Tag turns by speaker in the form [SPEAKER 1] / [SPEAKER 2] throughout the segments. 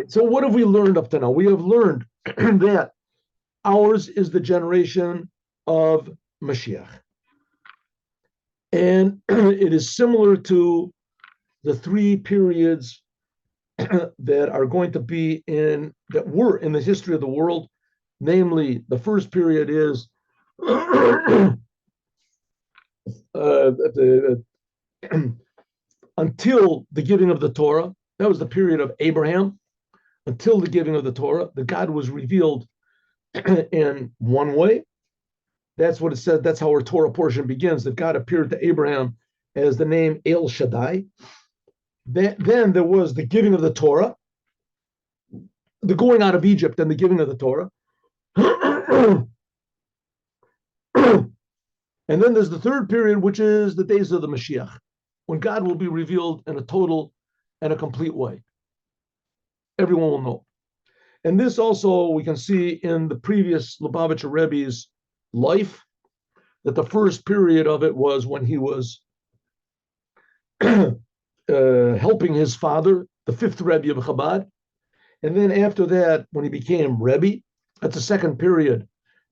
[SPEAKER 1] Right. So what have we learned up to now? We have learned that ours is the generation of Moshiach. And it is similar to the three periods that are going to be that were in the history of the world. Namely, the first period is until the giving of the Torah. That was the period of Abraham. Until the giving of the Torah, the God was revealed in one way. That's what it said. That's how our Torah portion begins, that God appeared to Abraham as the name El Shaddai. Then there was the giving of the Torah, the going out of Egypt and the giving of the Torah. And then there's the third period, which is the days of the Mashiach, when God will be revealed in a total and a complete way. Everyone will know. And this also we can see in the previous Lubavitcher Rebbe's life, that the first period of it was when he was helping his father, the fifth Rebbe of Chabad. And then after that, when he became Rebbe, that's the second period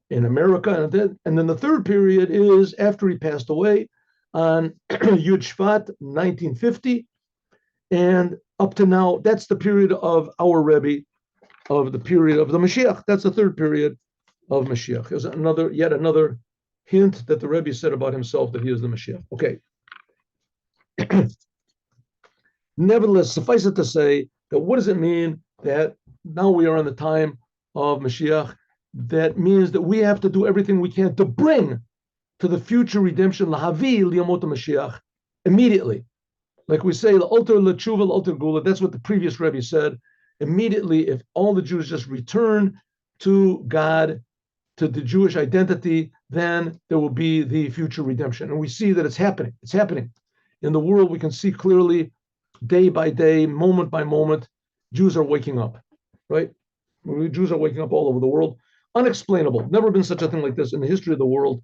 [SPEAKER 1] in America. And then the third period is after he passed away on Yud Shvat, 1950. And up to now, that's the period of our Rebbe, of the period of the Mashiach. That's the third period of Mashiach. There's yet another hint that the Rebbe said about himself, that he is the Mashiach. Okay. Nevertheless, suffice it to say that what does it mean that now we are in the time of Mashiach? That means that we have to do everything we can to bring to the future redemption, lahavi liyamot Mashiach, immediately. Like we say, l'alter l'tshuva l'alter gula. That's what the previous Rebbe said. Immediately, if all the Jews just return to God, to the Jewish identity, then there will be the future redemption. And we see that it's happening. It's happening. In the world, we can see clearly, day by day, moment by moment, Jews are waking up, right? Jews are waking up all over the world. Unexplainable. Never been such a thing like this in the history of the world,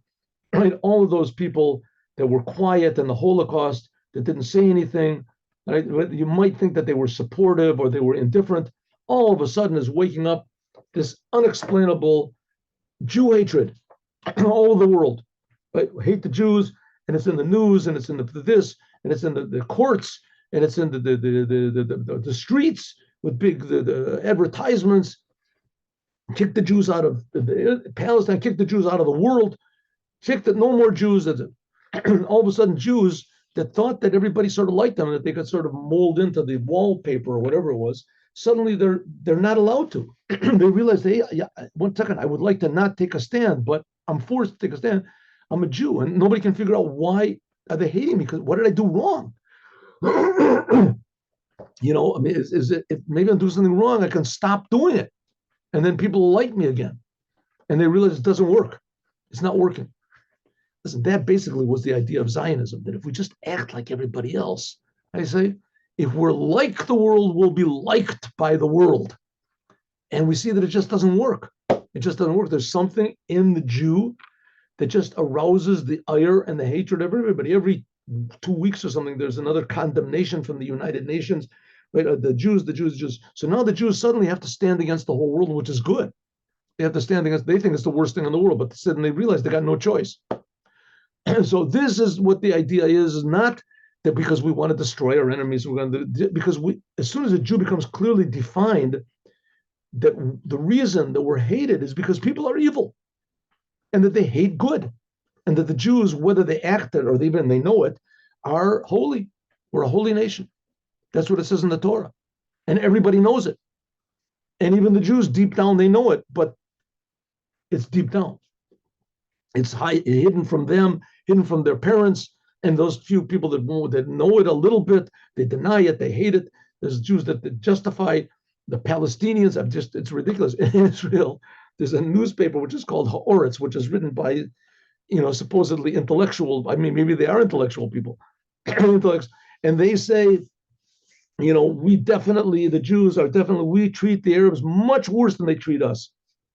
[SPEAKER 1] right? All of those people that were quiet in the Holocaust, that didn't say anything, right? You might think that they were supportive or they were indifferent. All of a sudden is waking up this unexplainable Jew hatred all over the world. Right? Hate the Jews, and it's in the news, and it's in this, and it's in the courts, and it's in the streets with big the advertisements. Kick the Jews out of Palestine, kick the Jews out of the world, no more Jews. All of a sudden, Jews that thought that everybody sort of liked them, that they could sort of mold into the wallpaper or whatever it was, suddenly they're not allowed to. They realize, hey, yeah, 1 second, I would like to not take a stand, but I'm forced to take a stand. I'm a Jew, and nobody can figure out why are they hating me, because what did I do wrong? You know, I mean, is it, if maybe I'm doing something wrong, I can stop doing it, and then people will like me again. And they realize it doesn't work. It's not working. Listen, that basically was the idea of Zionism, that if we just act like everybody else, I say, if we're like the world, we'll be liked by the world. And we see that it just doesn't work. It just doesn't work. There's something in the Jew that just arouses the ire and the hatred of everybody. Every 2 weeks or something, there's another condemnation from the United Nations. Right? The Jews. So now the Jews suddenly have to stand against the whole world, which is good. They have to stand against, they think it's the worst thing in the world, but suddenly they realize they got no choice. So this is what the idea is not that because we want to destroy our enemies, we're going to, because as soon as a Jew becomes clearly defined, that the reason that we're hated is because people are evil and that they hate good, and that the Jews, whether they act it or even they know it, are holy. We're a holy nation. That's what it says in the Torah. And everybody knows it. And even the Jews, deep down, they know it, but it's deep down. It's hidden from them, hidden from their parents, and those few people that know it a little bit, they deny it, they hate it. There's Jews that justify the Palestinians. It's ridiculous. In Israel, there's a newspaper which is called Haaretz, which is written by, supposedly intellectual. I mean, maybe they are intellectual people, and they say, the Jews are definitely, we treat the Arabs much worse than they treat us.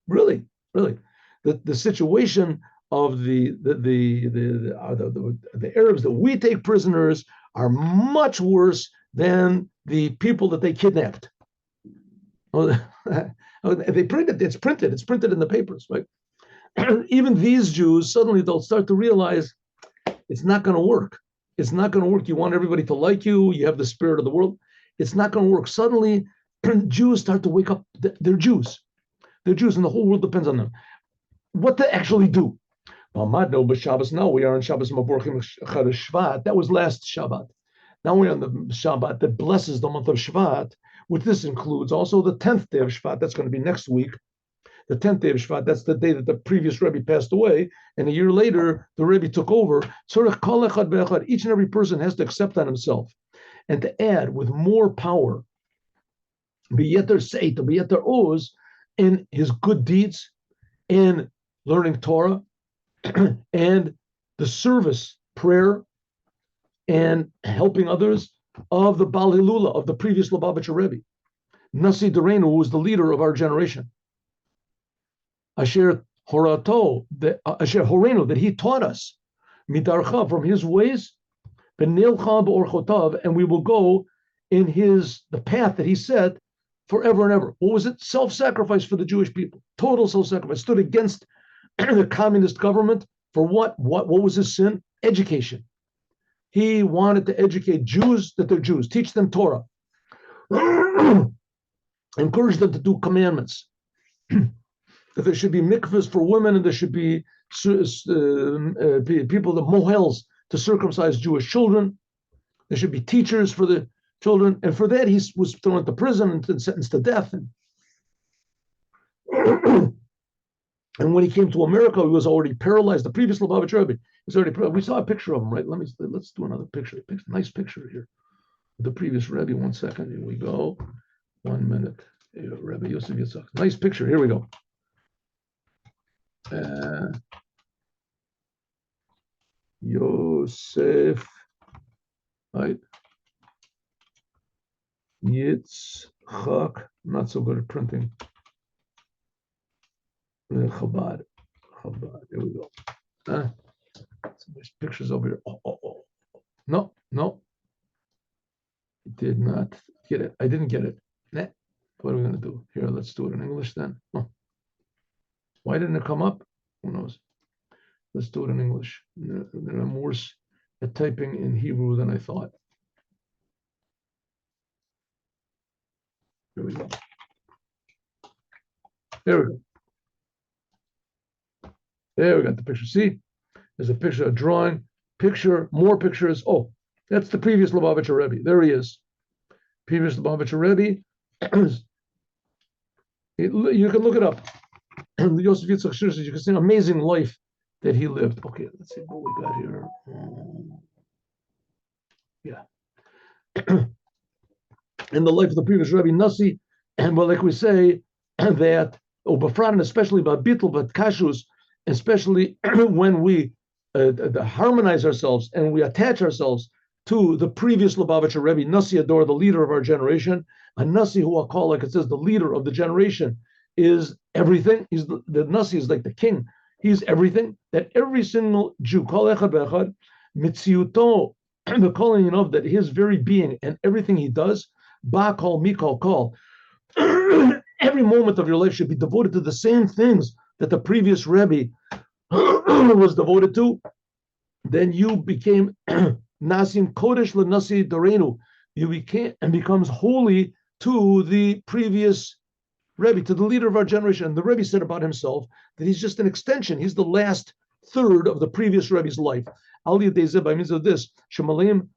[SPEAKER 1] Really. The situation of the Arabs that we take prisoners are much worse than the people that they kidnapped. They print it. It's printed. It's printed in the papers, right? Even these Jews suddenly they'll start to realize it's not going to work. It's not going to work. You want everybody to like you. You have the spirit of the world. It's not going to work. Suddenly, Jews start to wake up. They're Jews. They're Jews, and the whole world depends on them. What to actually do? Now we are on Shabbos Maborchim Shvat. That was last Shabbat. Now we're on the Shabbat that blesses the month of Shvat, which this includes also the 10th day of Shvat. That's going to be next week. The 10th day of Shvat, that's the day that the previous Rebbe passed away, and a year later, the Rebbe took over. Each and every person has to accept on himself and to add with more power, beyeter seit, beyeter oz, in his good deeds, in learning Torah, and the service, prayer, and helping others of the Bal Hilula, of the previous Lubavitcher Rebbe. Nasi Dorenu, who was the leader of our generation. Asher Horato, Asher Horenu, that he taught us, Midarcha, from his ways, Benilcha B'orchotav, and we will go in the path that he set forever and ever. What was it? Self-sacrifice for the Jewish people. Total self-sacrifice. Stood against the communist government for what? What was his sin? Education. He wanted to educate Jews that they're Jews, teach them Torah, encourage them to do commandments, that there should be mikvahs for women, and there should be people, the mohels, to circumcise Jewish children. There should be teachers for the children, and for that he was thrown into prison and sentenced to death. And when he came to America, he was already paralyzed. The previous Lubavitcher Rebbe was already paralyzed. We saw a picture of him, right? Let's do another picture. Nice picture here. The previous Rebbe. 1 second. Here we go. 1 minute. Here, Rebbe Yosef Yitzchak. Nice picture. Here we go. Yosef, right? Yitzchak. Not so good at printing. Chabad. Here we go. Some nice pictures over here. No. Did not get it. I didn't get it. Nah. What are we going to do? Here, let's do it in English then. Why didn't it come up? Who knows? Let's do it in English. I'm worse at typing in Hebrew than I thought. Here we go. There we go. There we got the picture. See, there's a picture, a drawing, picture, more pictures. Oh, that's the previous Lubavitcher Rebbe. There he is. Previous Lubavitcher Rebbe. You can look it up. Yosef Yitzchak Shir says you can see an amazing life that he lived. Okay, let's see what we got here. Yeah. In the life of the previous Rebbe Nasi, and well, like we say, that, Befran, especially by Bittul, but Kashus, especially when we harmonize ourselves and we attach ourselves to the previous Lubavitcher Rebbe, Nasi Ador, the leader of our generation, and Nasi, who I'll call, like it says, the leader of the generation, is everything. He's the Nasi is like the king. He's everything that every single Jew, Kol Echad Ve'echad, Mitziuto, the calling of that his very being and everything he does, Ba Kol Mikol Kol, every moment of your life should be devoted to the same things that the previous Rebbe was devoted to. Then you became Nasim Kodesh LeNasi Dorenu. You became and becomes holy to the previous Rebbe, to the leader of our generation. And the Rebbe said about himself that he's just an extension. He's the last third of the previous Rebbe's life. Al Yedei Zeh, by means of this, Shemalim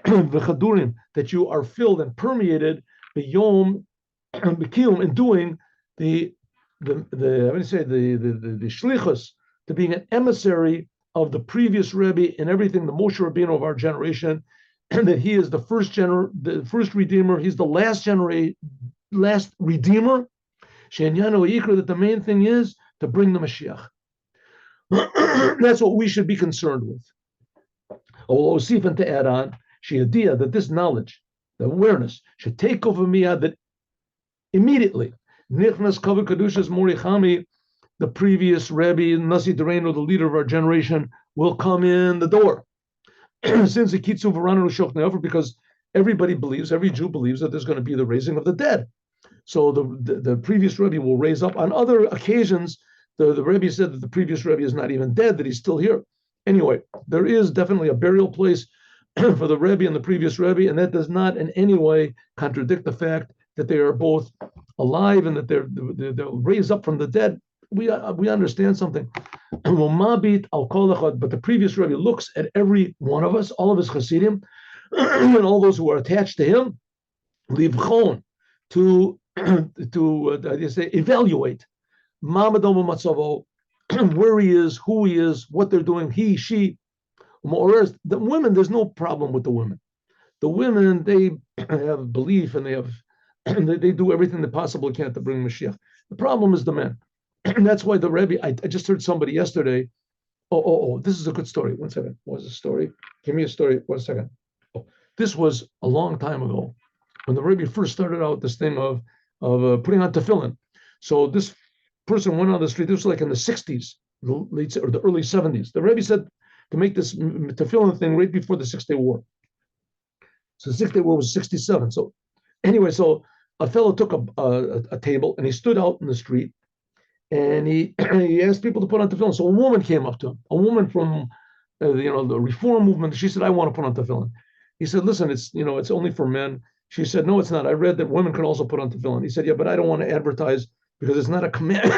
[SPEAKER 1] v'chadurim, that you are filled and permeated b'yom b'kiyum, in doing the shlichus, to being an emissary of the previous Rebbe in everything, the Moshe Rabbeinu of our generation, and that he is the first redeemer. He's the last redeemer. That the main thing is to bring the Moshiach. That's what we should be concerned with. Osif, and to add on, Shiadia, that this knowledge, the awareness, should take over me, that immediately, Nichnas Kavod Kedushas Morichami, the previous Rebbe, Nasi Dorenu, the leader of our generation, will come in the door. Since the Kitzu Varanu Shochneover, because everybody believes, every Jew believes that there's going to be the raising of the dead. So the previous Rebbe will raise up. On other occasions, the Rebbe said that the previous Rebbe is not even dead, that he's still here. Anyway, there is definitely a burial place for the Rebbe and the previous Rebbe, and that does not in any way contradict the fact that they are both alive and that they'll raise up from the dead. We understand something. But the previous Rebbe looks at every one of us, all of his Hasidim, and all those who are attached to him, livchon, to evaluate where he is, who he is, what they're doing, he, she. The women, there's no problem with the women. The women, they have belief and they do everything they possibly can to bring Mashiach. The problem is the men. That's why the Rebbe, I just heard somebody yesterday. This is a good story. 1 second. What was the story? Give me a story. 1 second. This was a long time ago when the Rebbe first started out this thing of putting on tefillin. So this person went on the street. This was like in the 60s, the early 70s. The Rebbe said to make this tefillin thing right before the 6-Day War. So the 6-Day War was 67. So anyway, so a fellow took a table and he stood out in the street and he asked people to put on tefillin. So a woman came up to him, a woman from the Reform movement. She said, "I want to put on tefillin." He said, "Listen, it's only for men." She said, "No, it's not. I read that women can also put on tefillin." He said, "Yeah, but I don't want to advertise because it's not a command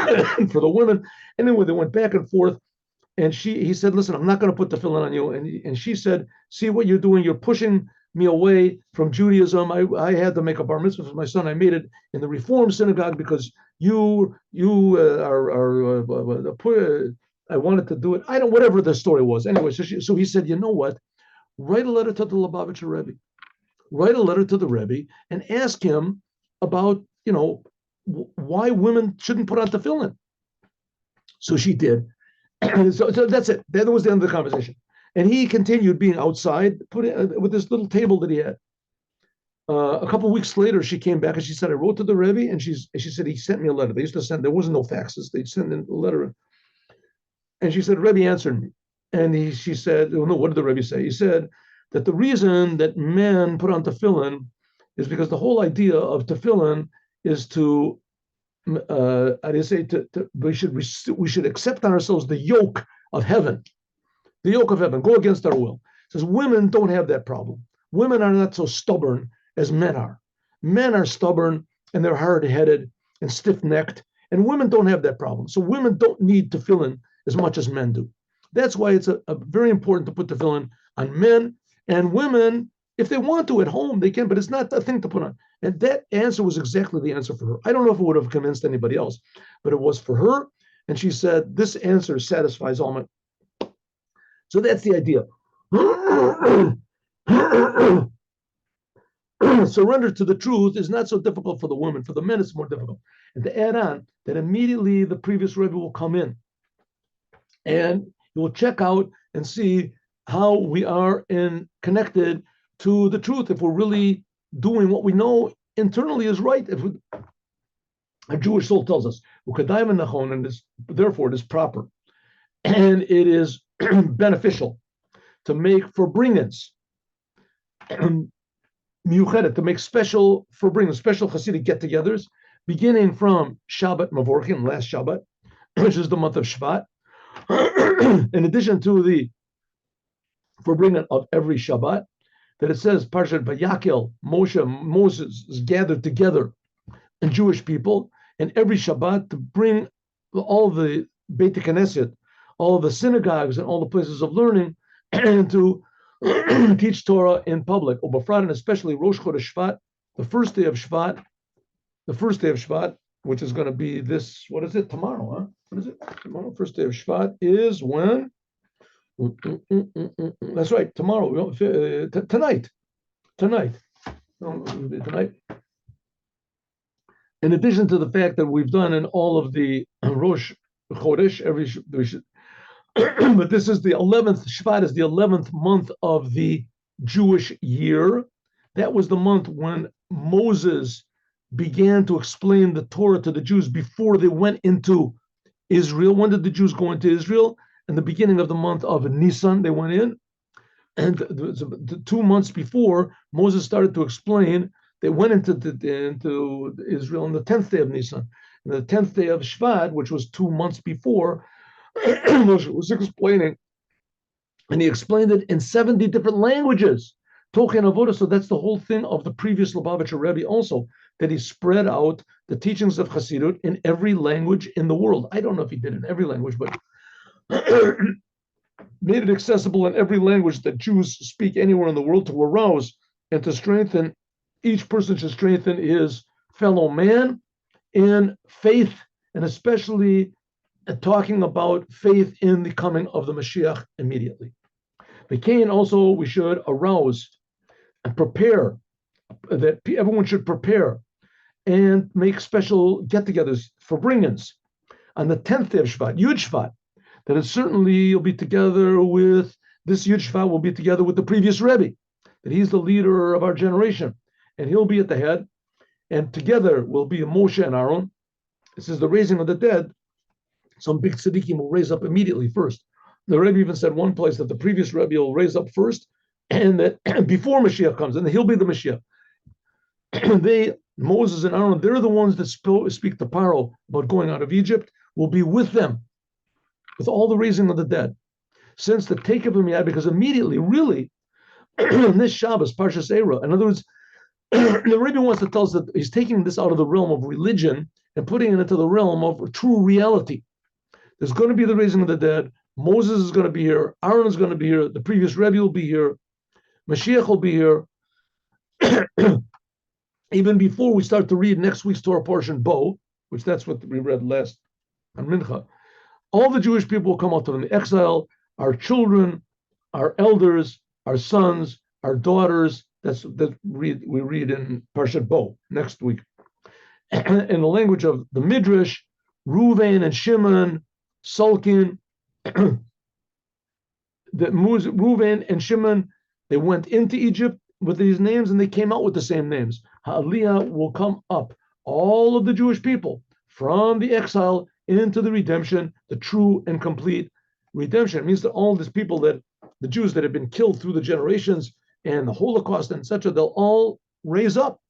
[SPEAKER 1] for the women." Anyway, they went back and forth. And he said, "Listen, I'm not going to put tefillin on you." And she said, "See what you're doing? You're pushing me away from Judaism. I had to make a bar mitzvah for my son. I made it in the Reform synagogue because you I wanted to do it. I don't, whatever the story was. Anyway, so he said, "You know what? Write a letter to the Lubavitcher Rebbe. Write a letter to the Rebbe and ask him about, why women shouldn't put on tefillin." So she did. So that's it. That was the end of the conversation. And he continued being outside, with this little table that he had. A couple of weeks later, she came back and she said, "I wrote to the Rebbe," and she said, "He sent me a letter." They used to send. There wasn't no faxes. They'd send in a letter. And she said, "Rebbe answered me," and she said, "No, what did the Rebbe say?" He said that the reason that men put on tefillin is because the whole idea of tefillin is to we should accept on ourselves the yoke of heaven, go against our will. It says women don't have that problem. Women are not so stubborn as men are. Men are stubborn and they're hard-headed and stiff-necked, and women don't have that problem. So women don't need tefillin as much as men do. That's why it's a very important to put tefillin on men, and women, if they want to at home, they can, but it's not a thing to put on. And that answer was exactly the answer for her. I don't know if it would have convinced anybody else, but it was for her. And she said, "This answer satisfies all my." So that's the idea. Surrender to the truth is not so difficult for the women. For the men, it's more difficult. And to add on, that immediately the previous Rebbe will come in and he will check out and see how we are connected to the truth, if we're really doing what we know internally is right. If a Jewish soul tells us, and therefore it is proper and it is beneficial to make forbringans, to make special forbringans, special Hasidic get-togethers, beginning from Shabbat Mavorkin, last Shabbat, which is the month of Shvat, in addition to the forbringing of every Shabbat, that it says, Parshat Vayakel, Moses is gathered together and Jewish people, and every Shabbat to bring all the Beit Knesset, all the synagogues and all the places of learning, and to teach Torah in public, Ubafrat, and especially Rosh Chodesh Shvat, the first day of Shvat, which is going to be this, what is it, tomorrow, huh? What is it? Tomorrow, first day of Shvat is when? That's right, tomorrow, tonight. In addition to the fact that we've done in all of the Rosh Chodesh, but this is the 11th, Shvat is the 11th month of the Jewish year. That was the month when Moses began to explain the Torah to the Jews before they went into Israel. When did the Jews go into Israel? In the beginning of the month of Nisan, they went in. And the 2 months before, Moses started to explain they went into Israel on the 10th day of Nisan. And the 10th day of Shvat, which was 2 months before, Moshe was explaining, and he explained it in 70 different languages. Tochen Avoda, so that's the whole thing of the previous Lubavitcher Rebbe also, that he spread out the teachings of Chassidut in every language in the world. I don't know if he did it in every language, but made it accessible in every language that Jews speak anywhere in the world to arouse and to strengthen. Each person should strengthen his fellow man in faith, and especially talking about faith in the coming of the Moshiach immediately. McCain also, we should arouse and prepare, that everyone should prepare and make special get-togethers for bring-ins on the 10th day of Shvat, Yud Shvat, that it certainly will be together with, this Yud Shvat will be together with the previous Rebbe, that he's the leader of our generation, and he'll be at the head, and together will be Moshe and Aaron. This is the raising of the dead. Some big tzaddikim will raise up immediately first. The Rebbe even said one place that the previous Rebbe will raise up first, and that before Mashiach comes, and he'll be the Mashiach. Moses and Aaron, they're the ones that speak to Paro about going out of Egypt, will be with them, with all the raising of the dead. Since the take of him, because immediately, really, this Shabbos, Parshas Eira, in other words, the Rebbe wants to tell us that he's taking this out of the realm of religion and putting it into the realm of true reality. There's going to be the raising of the dead. Moses is going to be here. Aaron is going to be here. The previous Rebbe will be here. Mashiach will be here. Even before we start to read next week's Torah portion, Bo, which that's what we read last on Mincha, all the Jewish people will come out of the exile, our children, our elders, our sons, our daughters. We read in Parshat Bo next week. In the language of the Midrash, Reuven and Shimon, Sulkin, that Reuven and Shimon, they went into Egypt with these names and they came out with the same names. Ha'aliyah will come up, all of the Jewish people, from the exile into the redemption, the true and complete redemption. It means that all these people, that the Jews that have been killed through the generations and the Holocaust and etc., they'll all raise up.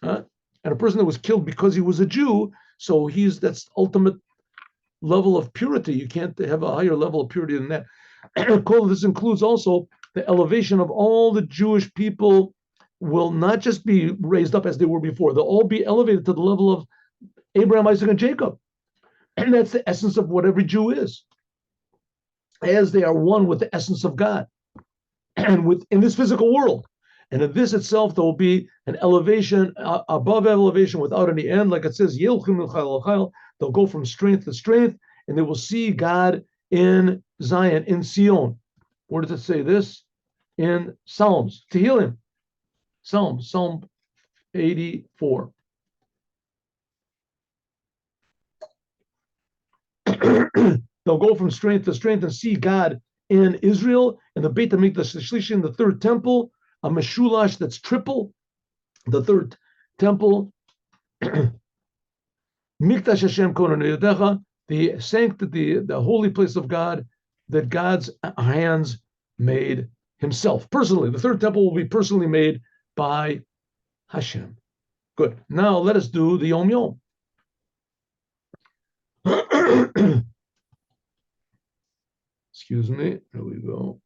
[SPEAKER 1] And a person that was killed because he was a Jew, so that's ultimate level of purity. You can't have a higher level of purity than that. This includes also the elevation of all the Jewish people will not just be raised up as they were before. They'll all be elevated to the level of Abraham, Isaac, and Jacob. And that's the essence of what every Jew is, as they are one with the essence of God and in this physical world. And in this itself, there will be an elevation, above elevation without any end. Like it says, they'll go from strength to strength, and they will see God in Zion, in Sion. Where does it say this? In Psalms, Tehillim. Psalm 84. They'll go from strength to strength and see God in Israel, in the Beit HaMikdash Shlishi, in the third temple, a Meshulash that's triple, the third temple. Mikdash Hashem Konan Yodecha, the sanctity, the holy place of God, that God's hands made himself personally. The third temple will be personally made by Hashem. Good. Now let us do the Yom Yom. Excuse me. Here we go.